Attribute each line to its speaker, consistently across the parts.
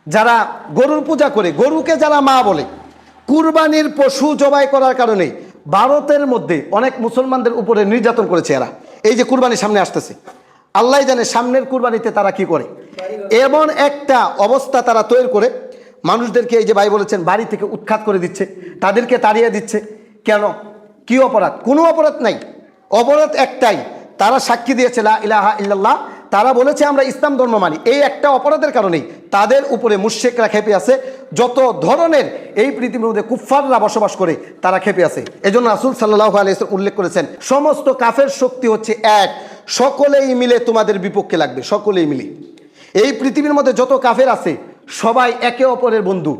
Speaker 1: যারা গরুর পূজা করে, গরুকে যারা মা বলে, কুরবানির পশু জবাই করার কারণে ভারতের মধ্যে অনেক মুসলমানদের উপরে নির্যাতন করেছে এরা। এই যে কুরবানি সামনে আসতেছে, আল্লাহ জানে সামনের কুরবানিতে তারা কি করে। এমন একটা অবস্থা তারা তৈরি করে মানুষদেরকে, এই যে ভাই বলেছেন, বাড়ি থেকে উৎখাত করে দিচ্ছে, তাদেরকে তাড়িয়ে দিচ্ছে। কেন? কি অপরাধ? কোনো অপরাধ নাই। অপরাধ একটাই, তারা সাক্ষী দিয়েছে লা ইলাহা ইল্লাল্লাহ, তারা বলেছে আমরা ইসলাম ধর্ম মানি। এই একটা অপরাধের কারণেই তাদের উপরে মুশরিকরা খেপে আছে। যত ধরনের এই পৃথিবীর মধ্যে কুফফাররা বসবাস করে তারা খেপে আছে। এজন্য রাসূল সাল্লাল্লাহু আলাইহি ওয়াসাল্লাম উল্লেখ করেছেন, সমস্ত কাফের শক্তি হচ্ছে এক, সকলেই মিলে তোমাদের বিপক্ষে লাগবে, সকলেই মিলে। এই পৃথিবীর মধ্যে যত কাফের আছে সবাই একে অপরের বন্ধু,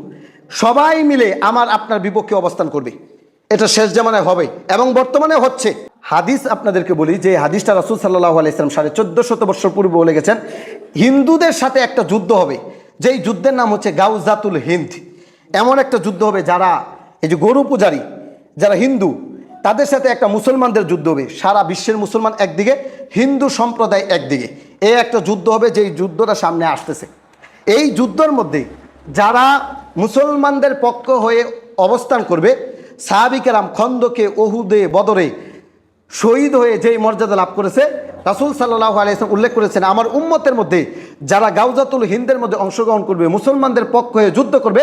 Speaker 1: সবাই মিলে আমার আপনার বিপক্ষে অবস্থান করবে। এটা শেষ জামানায় হবে এবং বর্তমানে হচ্ছে। হাদিস আপনাদেরকে বলি, যে হাদিসটা রাসূল সাল্লাল্লাহু আলাইহি ওয়াসাল্লাম 1450 বছর পূর্বে বলে গেছেন, হিন্দুদের সাথে একটা যুদ্ধ হবে, যেই যুদ্ধের নাম হচ্ছে গাউজাতুল হিন্দ। এমন একটা যুদ্ধ হবে, যারা এই যে গরু পূজারী যারা হিন্দু, তাদের সাথে একটা মুসলমানদের যুদ্ধ হবে। সারা বিশ্বের মুসলমান একদিকে, হিন্দু সম্প্রদায় একদিকে। এই একটা যুদ্ধ হবে, যেই যুদ্ধটা সামনে আসতেছে। এই যুদ্ধের মধ্যে যারা মুসলমানদের পক্ষ হয়ে অবস্থান করবে, সাহাবী কেরাম খন্দকে, ওহুদে, বদরে শহীদ হয়ে যেই মর্যাদা লাভ করেছে, রাসূল সাল্লাল্লাহু আলাইহি ওয়াসাল্লাম উল্লেখ করেছেন, আমার উম্মতের মধ্যে যারা গাউজাতুল হিন্দের মধ্যে অংশগ্রহণ করবে, মুসলমানদের পক্ষ হয়ে যুদ্ধ করবে,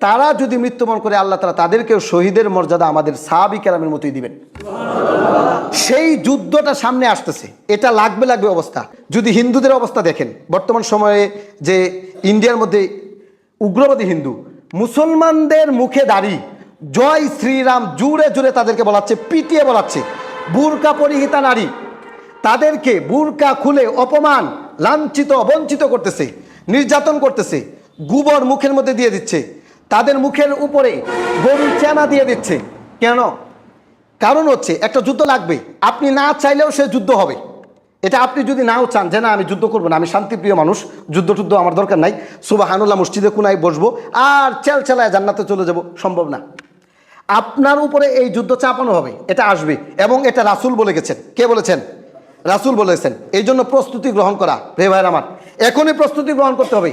Speaker 1: তারা যদি মৃত্যুবরণ করে, আল্লাহ তাআলা তাদেরকেও শহীদের মর্যাদা আমাদের সাহাবী কেরামের মতোই দিবেন। সেই যুদ্ধটা সামনে আসতেছে, এটা লাগবে লাগবে অবস্থা। যদি হিন্দুদের অবস্থা দেখেন, বর্তমান সময়ে যে ইন্ডিয়ার মধ্যে উগ্রবাদী হিন্দু, মুসলমানদের মুখে দাড়ি, জয় শ্রীরাম জুড়ে জুড়ে তাদেরকে বলাচ্ছে, পিটিয়ে বলাচ্ছে। বুরকা পরিহিতা নারী, তাদেরকে বুরকা খুলে অপমান, লাঞ্ছিত, বঞ্চিত করতেছে, নির্যাতন করতেছে, গোবর মুখের মধ্যে দিয়ে দিচ্ছে, তাদের মুখের উপরে গরুর চেনা দিয়ে দিচ্ছে। কেন? কারণ হচ্ছে একটা যুদ্ধ লাগবে, আপনি না চাইলেও সে যুদ্ধ হবে। এটা আপনি যদি নাও চান যে না আমি যুদ্ধ করবো না, আমি শান্তিপ্রিয় মানুষ, যুদ্ধ টুদ্ধ আমার দরকার নাই, সুবহানাল্লাহ মসজিদে কোনায় বসবো আর চেলচেলায় জান্নাতে চলে যাব, সম্ভব না। আপনার উপরে এই যুদ্ধ চাপানো হবে, এটা আসবে। এবং এটা রাসূল বলে গেছেন। কে বলেছেন? রাসূল বলেছেন। এই জন্য প্রস্তুতি গ্রহণ করা, রে ভাইয়ের আমার, এখনই প্রস্তুতি গ্রহণ করতে হবে।